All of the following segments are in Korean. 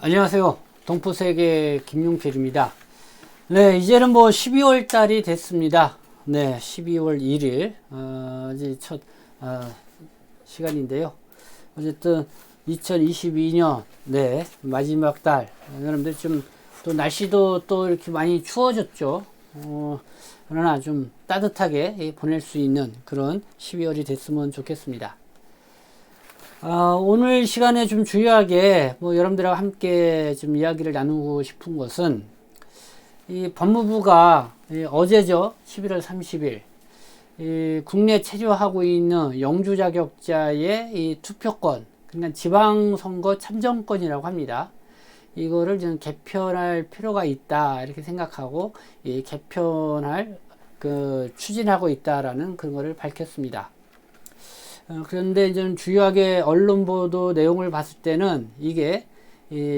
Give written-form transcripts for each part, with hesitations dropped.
안녕하세요. 동포세계 김용필입니다. 네, 이제는 뭐 12월 달이 됐습니다. 네, 12월 1일, 이제 첫, 시간인데요. 어쨌든 2022년, 네, 마지막 달. 여러분들 좀 또 날씨도 또 이렇게 많이 추워졌죠. 그러나 좀 따뜻하게 보낼 수 있는 그런 12월이 됐으면 좋겠습니다. 오늘 시간에 좀 주요하게 뭐 여러분들하고 함께 좀 이야기를 나누고 싶은 것은 이 법무부가 어제죠. 11월 30일 국내 체류하고 있는 영주 자격자의 이 투표권, 그러니까 지방선거 참정권이라고 합니다. 이거를 좀 개편할 필요가 있다 이렇게 생각하고 이 개편할 추진하고 있다라는 그런 거를 밝혔습니다. 그런데 이제 주요하게 언론 보도 내용을 봤을 때는 이게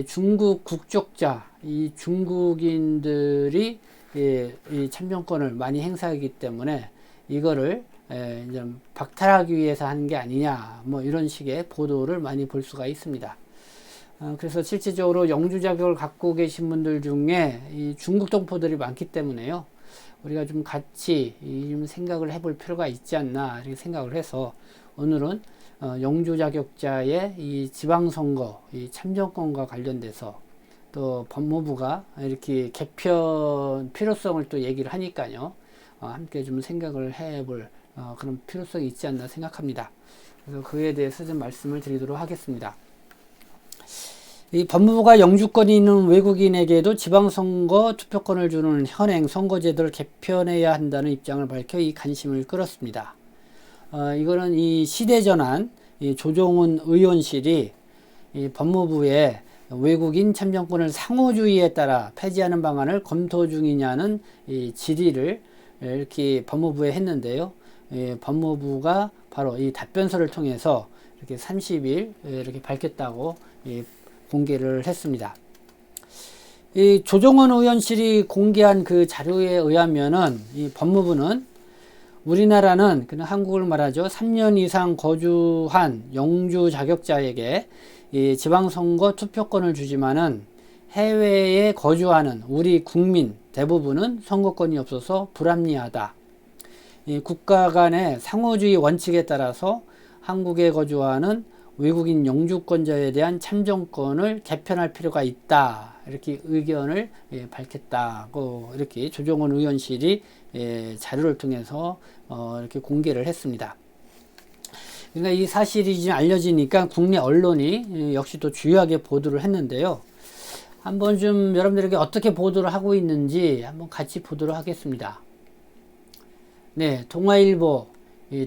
중국 국적자, 이 중국인들이 이 참정권을 많이 행사하기 때문에 이거를 이제 박탈하기 위해서 하는 게 아니냐, 뭐 이런 식의 보도를 많이 볼 수가 있습니다. 그래서 실질적으로 영주 자격을 갖고 계신 분들 중에 이 중국 동포들이 많기 때문에요. 우리가 좀 같이 좀 생각을 해볼 필요가 있지 않나 이렇게 생각을 해서 오늘은 영주 자격자의 이 지방선거 이 참정권과 관련돼서 또 법무부가 이렇게 개편 필요성을 또 얘기를 하니까요. 함께 좀 생각을 해볼 그런 필요성이 있지 않나 생각합니다. 그래서 그에 대해서 좀 말씀을 드리도록 하겠습니다. 이 법무부가 영주권이 있는 외국인에게도 지방선거 투표권을 주는 현행 선거제도를 개편해야 한다는 입장을 밝혀 이 관심을 끌었습니다. 이거는 이 시대전환 이 조정훈 의원실이 이 법무부에 외국인 참정권을 상호주의에 따라 폐지하는 방안을 검토 중이냐는 이 질의를 이렇게 법무부에 했는데요. 법무부가 바로 이 답변서를 통해서 이렇게 30일 이렇게 밝혔다고 공개를 했습니다. 이 조정훈 의원실이 공개한 그 자료에 의하면은 이 법무부는 우리나라는 그냥 한국을 말하죠. 3년 이상 거주한 영주 자격자에게 이 지방선거 투표권을 주지만은 해외에 거주하는 우리 국민 대부분은 선거권이 없어서 불합리하다. 이 국가 간의 상호주의 원칙에 따라서 한국에 거주하는 외국인 영주권자에 대한 참정권을 개편할 필요가 있다. 이렇게 의견을 밝혔다고 이렇게 조정훈 의원실이 자료를 통해서 이렇게 공개를 했습니다. 그러니까 이 사실이 이제 알려지니까 국내 언론이 역시 또 주요하게 보도를 했는데요. 한번 좀 여러분들에게 어떻게 보도를 하고 있는지 한번 같이 보도록 하겠습니다. 네, 동아일보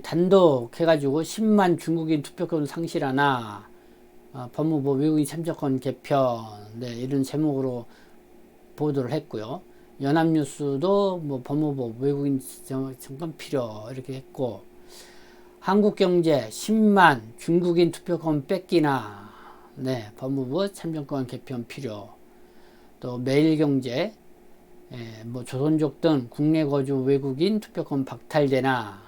단독 해가지고 10만 중국인 투표권 상실하나 법무부 외국인 참정권 개편, 네, 이런 제목으로 보도를 했고요. 연합뉴스도 뭐 법무부 외국인 참정권 필요 이렇게 했고, 한국경제 10만 중국인 투표권 뺏기나, 네, 법무부 참정권 개편 필요. 또 매일경제 뭐 조선족 등 국내 거주 외국인 투표권 박탈되나,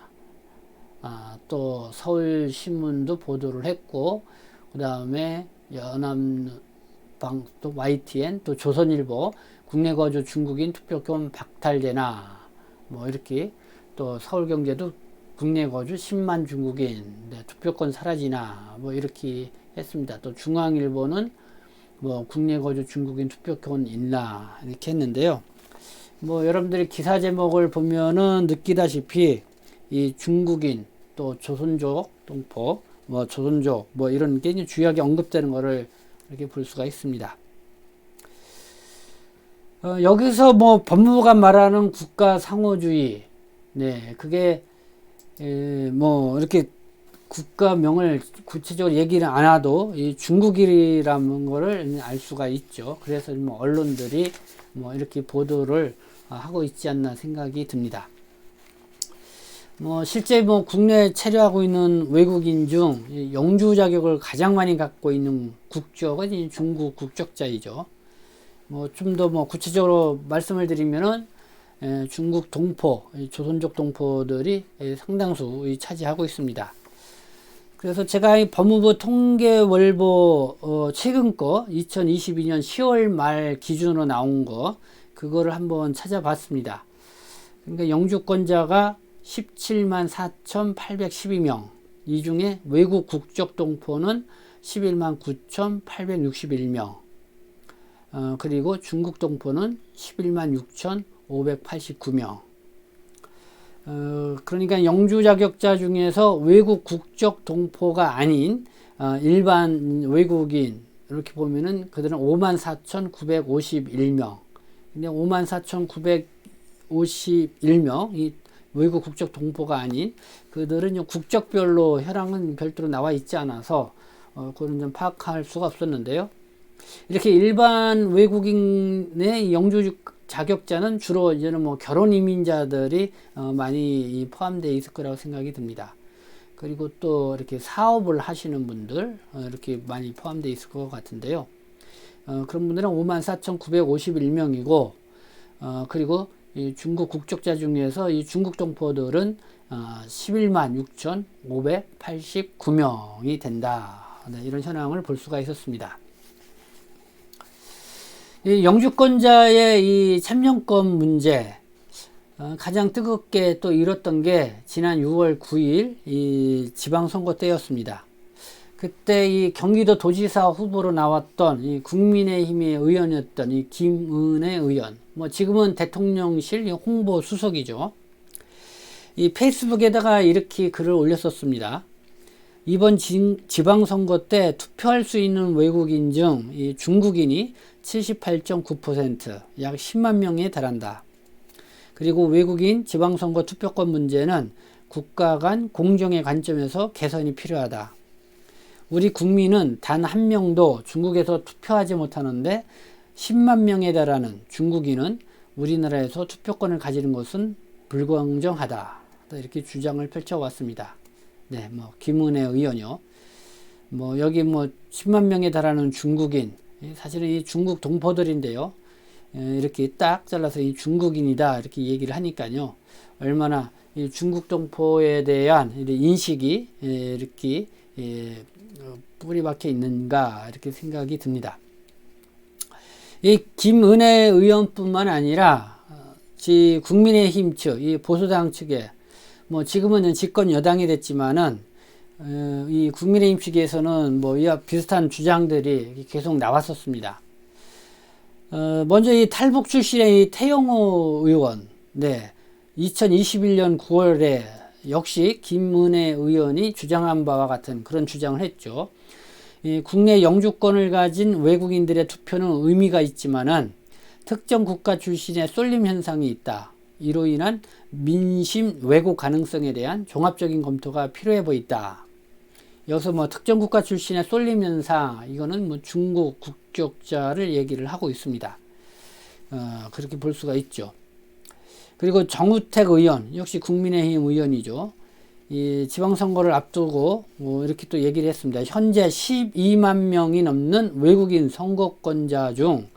또 서울신문도 보도를 했고, 그 다음에 연합방 또 YTN 또 조선일보 국내 거주 중국인 투표권 박탈되나, 뭐 이렇게 또 서울경제도 국내 거주 10만 중국인 투표권 사라지나, 뭐 이렇게 했습니다. 또 중앙일보는 뭐 국내 거주 중국인 투표권 있나 이렇게 했는데요. 뭐 여러분들이 기사 제목을 보면은 느끼다시피 이 중국인 또 조선족 동포 뭐 조선족 뭐 이런 게 주요하게 언급되는 것을 이렇게 볼 수가 있습니다. 여기서 뭐 법무부가 말하는 국가 상호주의, 네, 그게 뭐 이렇게 국가명을 구체적으로 얘기를 안 해도 이 중국이라는 거를 알 수가 있죠. 그래서 뭐 언론들이 뭐 이렇게 보도를 하고 있지 않나 생각이 듭니다. 뭐 실제 뭐 국내에 체류하고 있는 외국인 중 영주 자격을 가장 많이 갖고 있는 국적은 중국 국적자이죠. 뭐 좀 더 뭐 구체적으로 말씀을 드리면은 중국 동포, 조선족 동포들이 상당수 차지하고 있습니다. 그래서 제가 이 법무부 통계월보 최근 거 2022년 10월 말 기준으로 나온 거 그거를 한번 찾아봤습니다. 그러니까 영주권자가 17만 4,812명, 이 중에 외국 국적 동포는 11만 9,861명, 그리고 중국 동포는 11만 6,589명. 그러니까 영주 자격자 중에서 외국 국적 동포가 아닌 일반 외국인 이렇게 보면은 그들은 54,951명. 근데 54,951명 이 외국 국적 동포가 아닌 그들은 국적별로 혈안은 별도로 나와 있지 않아서 그건 좀 파악할 수가 없었는데요. 이렇게 일반 외국인의 영주 자격자는 주로 이제는 뭐 결혼 이민자들이 많이 포함되어 있을 거라고 생각이 듭니다. 그리고 또 이렇게 사업을 하시는 분들 이렇게 많이 포함되어 있을 것 같은데요. 그런 분들은 54,951명이고 그리고 이 중국 국적자 중에서 이 중국 동포들은 11만 6,589명이 된다. 네, 이런 현황을 볼 수가 있었습니다. 이 영주권자의 이 참정권 문제 가장 뜨겁게 또 일었던 게 지난 6월 9일 이 지방선거 때였습니다. 그때 이 경기도 도지사 후보로 나왔던 이 국민의힘의 의원이었던 이 김은혜 의원, 뭐 지금은 대통령실 홍보 수석이죠. 이 페이스북에다가 이렇게 글을 올렸었습니다. 이번 지방선거 때 투표할 수 있는 외국인 중 이 중국인이 78.9%, 약 10만 명에 달한다. 그리고 외국인 지방선거 투표권 문제는 국가 간 공정의 관점에서 개선이 필요하다. 우리 국민은 단 한 명도 중국에서 투표하지 못하는데 10만 명에 달하는 중국인은 우리나라에서 투표권을 가지는 것은 불공정하다. 이렇게 주장을 펼쳐왔습니다. 네, 뭐 김은혜 의원이요. 뭐 여기 뭐 10만 명에 달하는 중국인, 사실은 이 중국 동포들인데요. 이렇게 딱 잘라서 이 중국인이다 이렇게 얘기를 하니까요. 얼마나 이 중국 동포에 대한 인식이 이렇게 뿌리 박혀 있는가 이렇게 생각이 듭니다. 이 김은혜 의원뿐만 아니라 국민의힘 측, 이 보수당 측에 뭐 지금은 집권 여당이 됐지만은 이 국민의힘 측에서는 뭐 이와 비슷한 주장들이 계속 나왔었습니다. 먼저 이 탈북 출신의 이 태영호 의원, 네, 2021년 9월에 역시 김은혜 의원이 주장한 바와 같은 그런 주장을 했죠. 이 국내 영주권을 가진 외국인들의 투표는 의미가 있지만은 특정 국가 출신의 쏠림 현상이 있다. 이로 인한 민심 왜곡 가능성에 대한 종합적인 검토가 필요해 보인다. 여기서 뭐 특정 국가 출신의 쏠림 현상, 이거는 뭐 중국 국적자를 얘기를 하고 있습니다. 그렇게 볼 수가 있죠. 그리고 정우택 의원, 역시 국민의힘 의원이죠. 이 지방선거를 앞두고 뭐 이렇게 또 얘기를 했습니다. 현재 12만 명이 넘는 외국인 선거권자 중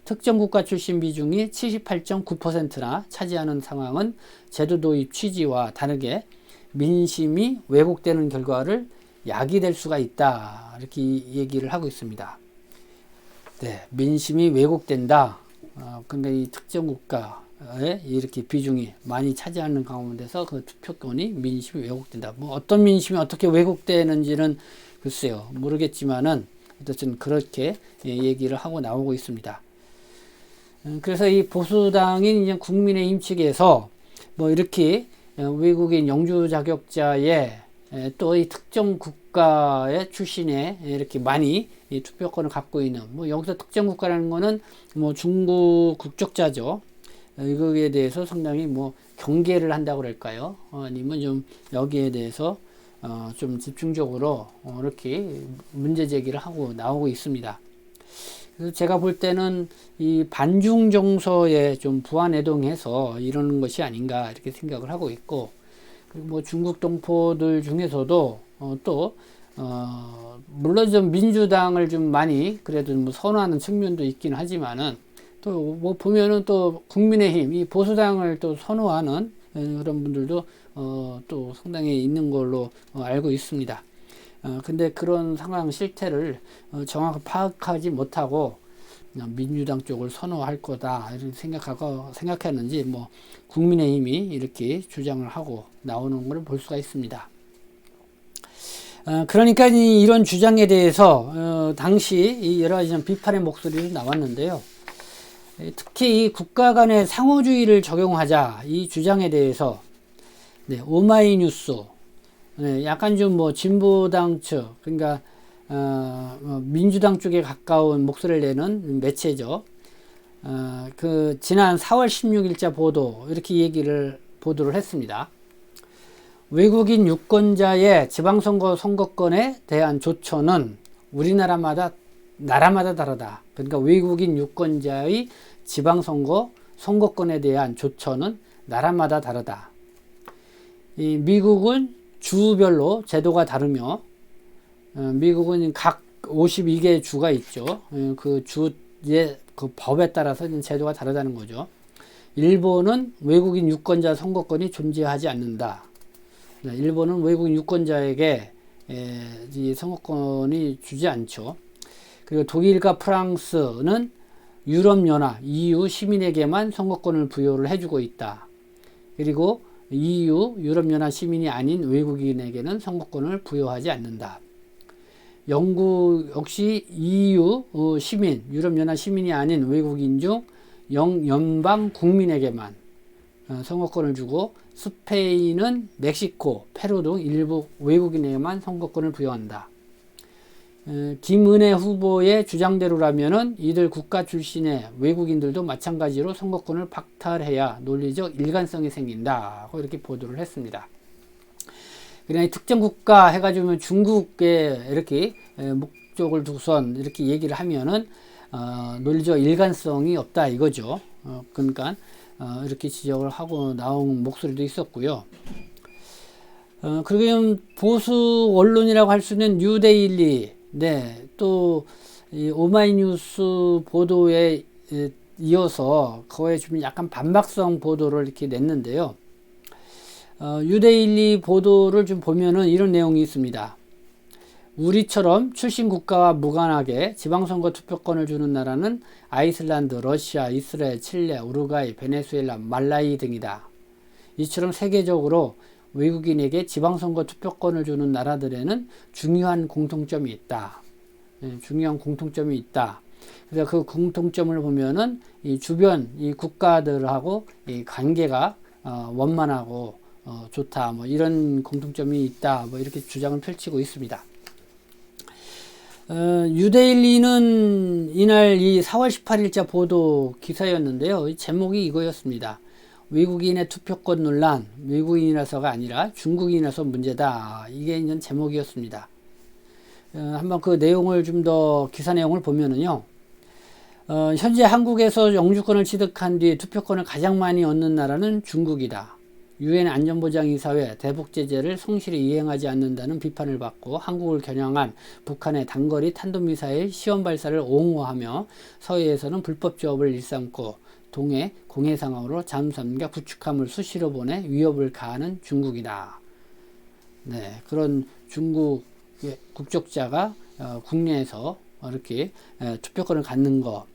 특정 국가 출신 비중이 78.9%나 차지하는 상황은 제도 도입 취지와 다르게 민심이 왜곡되는 결과를 야기될 수가 있다. 이렇게 얘기를 하고 있습니다. 네, 민심이 왜곡된다. 근데 이 특정 국가에 이렇게 비중이 많이 차지하는 가운데서 그 투표권이 민심이 왜곡된다. 뭐 어떤 민심이 어떻게 왜곡되는지는 글쎄요, 모르겠지만은 어쨌든 그렇게 얘기를 하고 나오고 있습니다. 그래서 이 보수당인 이제 국민의힘 측에서 뭐 이렇게 외국인 영주 자격자의 또 이 특정 국가의 출신에 이렇게 많이 이 투표권을 갖고 있는, 뭐 여기서 특정 국가라는 거는 뭐 중국 국적자죠. 이거에 대해서 상당히 뭐 경계를 한다고 그럴까요? 아니면 좀 여기에 대해서 좀 집중적으로 이렇게 문제 제기를 하고 나오고 있습니다. 그래서 제가 볼 때는 이 반중 정서에 좀 부안해동해서 이러는 것이 아닌가 이렇게 생각을 하고 있고, 그리고 뭐 중국 동포들 중에서도 물론 좀 민주당을 좀 많이 그래도 뭐 선호하는 측면도 있긴 하지만은 또 뭐 보면은 또 국민의힘 이 보수당을 또 선호하는 그런 분들도 또 상당히 있는 걸로 알고 있습니다. 근데 그런 상황 실태를 정확히 파악하지 못하고 민주당 쪽을 선호할 거다 이렇게 생각했는지 뭐 국민의힘이 이렇게 주장을 하고 나오는 걸 볼 수가 있습니다. 그러니까 이런 주장에 대해서 당시 여러 가지 비판의 목소리도 나왔는데요. 특히 이 국가 간의 상호주의를 적용하자 이 주장에 대해서 오마이뉴스 약간 좀 뭐 진보당 측 그러니까 민주당 쪽에 가까운 목소리를 내는 매체죠. 그 지난 4월 16일자 보도 이렇게 보도를 했습니다. 외국인 유권자의 지방선거 선거권에 대한 조처는 나라마다 다르다. 그러니까 외국인 유권자의 지방선거 선거권에 대한 조처는 나라마다 다르다. 이 미국은 주별로 제도가 다르며 미국은 각 52개 주가 있죠. 그 주의 그 법에 따라서 제도가 다르다는 거죠. 일본은 외국인 유권자 선거권이 존재하지 않는다. 일본은 외국인 유권자에게 이 선거권이 주지 않죠. 그리고 독일과 프랑스는 유럽연합, EU 시민에게만 선거권을 부여를 해주고 있다. 그리고 EU, 유럽연합 시민이 아닌 외국인에게는 선거권을 부여하지 않는다. 영국 역시 EU 시민, 유럽연합 시민이 아닌 외국인 중 연방 국민에게만 선거권을 주고 스페인은 멕시코, 페루 등 일부 외국인에게만 선거권을 부여한다. 김은혜 후보의 주장대로라면은 이들 국가 출신의 외국인들도 마찬가지로 선거권을 박탈해야 논리적 일관성이 생긴다. 이렇게 보도를 했습니다. 그냥 특정 국가 해가지고 중국에 이렇게 목적을 두선 이렇게 얘기를 하면은 논리적 일관성이 없다 이거죠. 그러니까 이렇게 지적을 하고 나온 목소리도 있었고요. 그리고 보수 언론이라고 할 수 있는 뉴데일리, 또 이 오마이뉴스 보도에 이어서 거에 좀 약간 반박성 보도를 이렇게 냈는데요. 뉴데일리 보도를 좀 보면은 이런 내용이 있습니다. 우리처럼 출신 국가와 무관하게 지방선거 투표권을 주는 나라는 아이슬란드, 러시아, 이스라엘, 칠레, 우루과이, 베네수엘라, 말라이 등이다. 이처럼 세계적으로 외국인에게 지방선거 투표권을 주는 나라들에는 중요한 공통점이 있다. 중요한 공통점이 있다. 그래서 그 공통점을 보면은 이 주변 이 국가들하고 이 관계가 원만하고 좋다. 뭐 이런 공통점이 있다. 뭐 이렇게 주장을 펼치고 있습니다. 뉴데일리는 이날 이 4월 18일자 보도 기사였는데요. 제목이 이거였습니다. 외국인의 투표권 논란, 외국인이라서가 아니라 중국인이라서 문제다. 이게 이제 제목이었습니다. 한번 그 내용을 좀 더 기사 내용을 보면은요. 현재 한국에서 영주권을 취득한 뒤 투표권을 가장 많이 얻는 나라는 중국이다. 유엔 안전보장이사회 대북 제재를 성실히 이행하지 않는다는 비판을 받고 한국을 겨냥한 북한의 단거리 탄도미사일 시험 발사를 옹호하며 서해에서는 불법 조업을 일삼고 동해 공해 상황으로 잠수함과 구축함을 수시로 보내 위협을 가하는 중국이다. 그런 중국의 국적자가 국내에서 이렇게 투표권을 갖는 거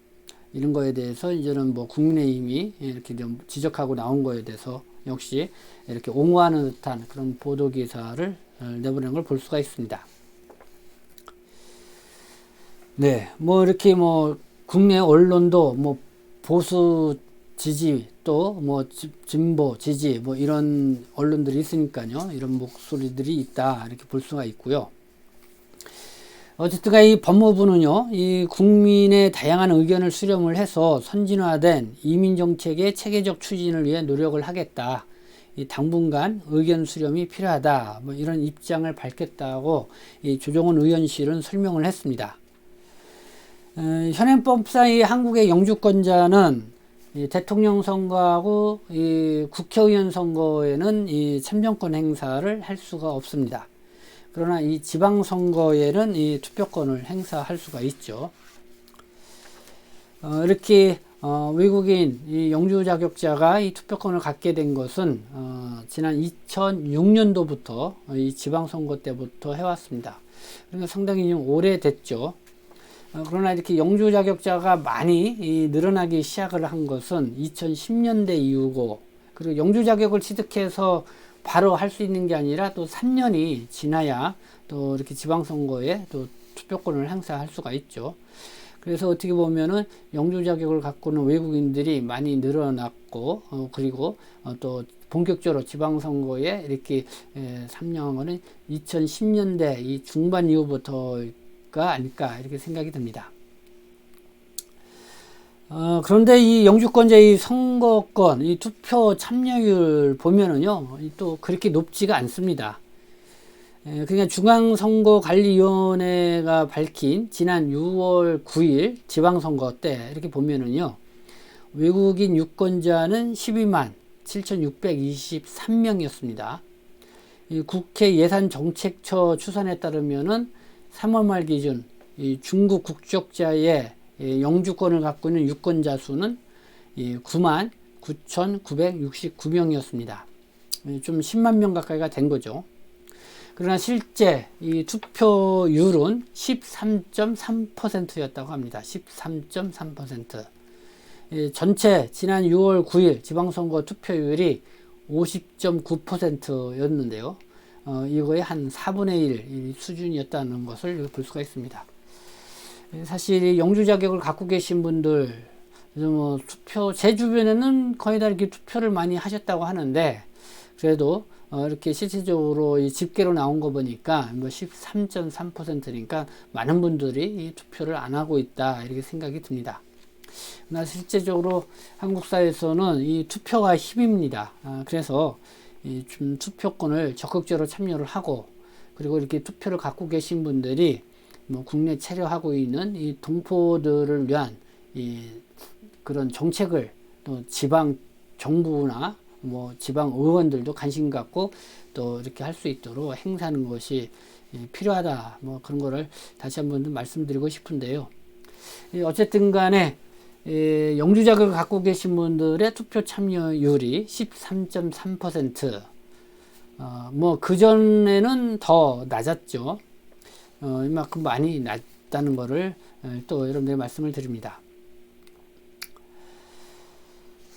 이런 거에 대해서 이제는 뭐 국민의힘이 이렇게 좀 지적하고 나온 거에 대해서 역시 이렇게 옹호하는 듯한 그런 보도 기사를 내보낸 걸 볼 수가 있습니다. 뭐 이렇게 뭐 국내 언론도 뭐 보수 지지 또 뭐 진보 지지 뭐 이런 언론들이 있으니까요. 이런 목소리들이 있다 이렇게 볼 수가 있고요. 어쨌든 이 법무부는요, 이 국민의 다양한 의견을 수렴을 해서 선진화된 이민정책의 체계적 추진을 위해 노력을 하겠다. 이 당분간 의견 수렴이 필요하다. 뭐 이런 입장을 밝혔다고 이 조정원 의원실은 설명을 했습니다. 현행법상 이 한국의 영주권자는 이 대통령 선거하고 이 국회의원 선거에는 이 참정권 행사를 할 수가 없습니다. 그러나 이 지방선거에는 이 투표권을 행사할 수가 있죠. 이렇게 외국인 이 영주 자격자가 이 투표권을 갖게 된 것은 지난 2006년도부터 이 지방선거 때부터 해왔습니다. 그러니까 상당히 좀 오래됐죠. 그러나 이렇게 영주 자격자가 많이 늘어나기 시작을 한 것은 2010년대 이후고, 그리고 영주 자격을 취득해서 바로 할 수 있는 게 아니라 또 3년이 지나야 또 이렇게 지방선거에 또 투표권을 행사할 수가 있죠. 그래서 어떻게 보면은 영주 자격을 갖고 있는 외국인들이 많이 늘어났고, 그리고 또 본격적으로 지방선거에 이렇게 참여한 거는 2010년대 이 중반 이후부터가 아닐까 이렇게 생각이 듭니다. 그런데 이 영주권자의 선거권, 이 투표 참여율 보면은요, 또 그렇게 높지가 않습니다. 그냥 중앙선거관리위원회가 밝힌 지난 6월 9일 지방선거 때 이렇게 보면은요, 외국인 유권자는 12만 7,623명이었습니다. 국회 예산정책처 추산에 따르면은 3월 말 기준 중국 국적자의 영주권을 갖고 있는 유권자 수는 9만 9,969명이었습니다. 좀 10만 명 가까이가 된 거죠. 그러나 실제 이 투표율은 13.3%였다고 합니다. 13.3%. 전체 지난 6월 9일 지방선거 투표율이 50.9%였는데요. 이거의 한 4분의 1 수준이었다는 것을 볼 수가 있습니다. 사실 영주 자격을 갖고 계신 분들, 뭐 투표, 제 주변에는 거의 다 이렇게 투표를 많이 하셨다고 하는데, 그래도 이렇게 실질적으로 이 집계로 나온 거 보니까 뭐 13.3%니까 많은 분들이 이 투표를 안 하고 있다 이렇게 생각이 듭니다. 그러나 실제적으로 한국 사회에서는 이 투표가 힘입니다. 그래서 좀 투표권을 적극적으로 참여를 하고, 그리고 이렇게 투표를 갖고 계신 분들이 뭐 국내 체류하고 있는 이 동포들을 위한 이 그런 정책을 또 지방 정부나 뭐 지방 의원들도 관심 갖고 또 이렇게 할 수 있도록 행사하는 것이 필요하다. 뭐 그런 거를 다시 한번 말씀드리고 싶은데요. 어쨌든 간에 영주 자격을 갖고 계신 분들의 투표 참여율이 13.3%. 뭐 그전에는 더 낮았죠. 이만큼 많이 낮다는 거를 또 여러분들에게 말씀을 드립니다.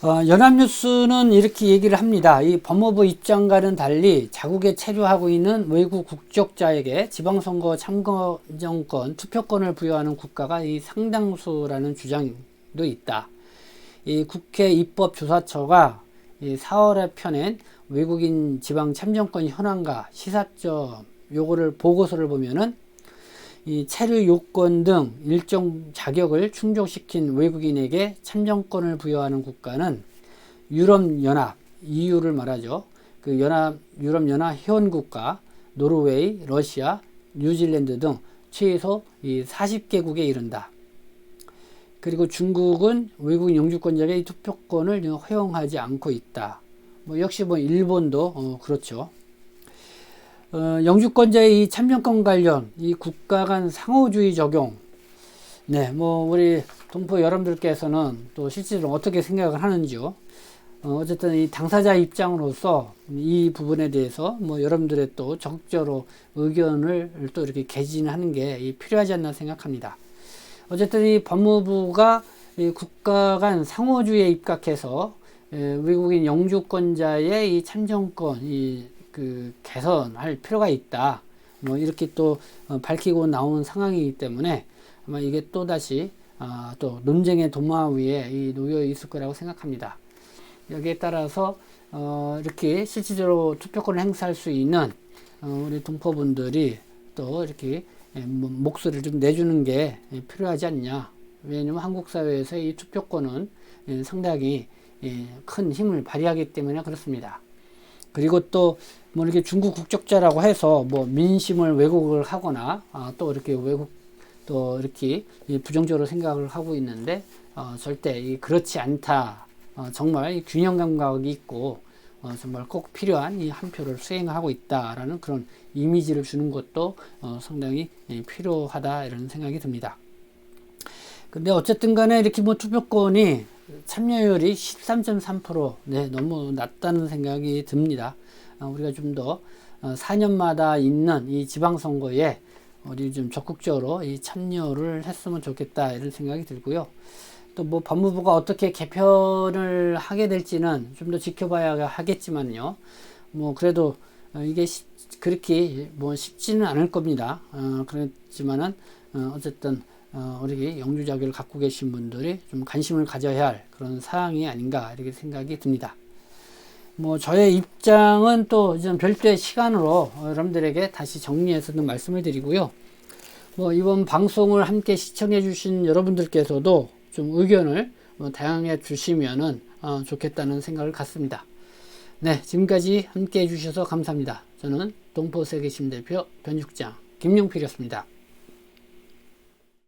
연합뉴스는 이렇게 얘기를 합니다. 이 법무부 입장과는 달리 자국에 체류하고 있는 외국 국적자에게 지방선거 참정권, 투표권을 부여하는 국가가 이 상당수라는 주장도 있다. 이 국회 입법조사처가 이 4월에 펴낸 외국인 지방 참정권 현황과 시사점 요거를 보고서를 보면은 이 체류 요건 등 일정 자격을 충족시킨 외국인에게 참정권을 부여하는 국가는 유럽연합, EU를 말하죠. 그 유럽연합 회원국가, 노르웨이, 러시아, 뉴질랜드 등 최소 이 40개국에 이른다. 그리고 중국은 외국인 영주권자의 투표권을 허용하지 않고 있다. 뭐 역시 뭐 일본도 그렇죠. 영주권자의 이 참정권 관련 이 국가 간 상호주의 적용, 네, 뭐 우리 동포 여러분들께서는 또 실제로 어떻게 생각을 하는지요. 어쨌든 이 당사자 입장으로서 이 부분에 대해서 뭐 여러분들의 또 적극적으로 의견을 또 이렇게 개진하는 게 필요하지 않나 생각합니다. 어쨌든 이 법무부가 이 국가 간 상호주의에 입각해서 외국인 영주권자의 이 참정권 그 개선할 필요가 있다. 뭐 이렇게 또 밝히고 나온 상황이기 때문에 아마 이게 또 다시 또 논쟁의 도마 위에 놓여 있을 거라고 생각합니다. 여기에 따라서 이렇게 실질적으로 투표권을 행사할 수 있는 우리 동포분들이 또 이렇게 목소리를 좀 내주는 게 필요하지 않냐. 왜냐하면 한국 사회에서 이 투표권은 상당히 큰 힘을 발휘하기 때문에 그렇습니다. 그리고 또 뭐 이렇게 중국 국적자라고 해서 뭐 민심을 왜곡을 하거나 또 이렇게 또 이렇게 부정적으로 생각을 하고 있는데 절대 그렇지 않다. 정말 균형 감각이 있고 정말 꼭 필요한 이 한 표를 수행하고 있다라는 그런 이미지를 주는 것도 상당히 필요하다 이런 생각이 듭니다. 근데 어쨌든 간에 이렇게 뭐 투표권이 참여율이 13.3%, 네, 너무 낮다는 생각이 듭니다. 우리가 좀 더 4년마다 있는 이 지방선거에 우리 좀 적극적으로 이 참여를 했으면 좋겠다 이런 생각이 들고요. 또 뭐 법무부가 어떻게 개편을 하게 될지는 좀 더 지켜봐야 하겠지만요. 뭐 그래도 이게 그렇게 뭐 쉽지는 않을 겁니다. 그렇지만은 어쨌든 우리 영주자격을 갖고 계신 분들이 좀 관심을 가져야 할 그런 사항이 아닌가 이렇게 생각이 듭니다. 뭐 저의 입장은 또 좀 별도의 시간으로 여러분들에게 다시 정리해서 좀 말씀을 드리고요. 뭐 이번 방송을 함께 시청해 주신 여러분들께서도 좀 의견을 다양해 주시면은 좋겠다는 생각을 갖습니다. 네, 지금까지 함께 해주셔서 감사합니다. 저는 동포세계심 대표 변육장 김용필이었습니다.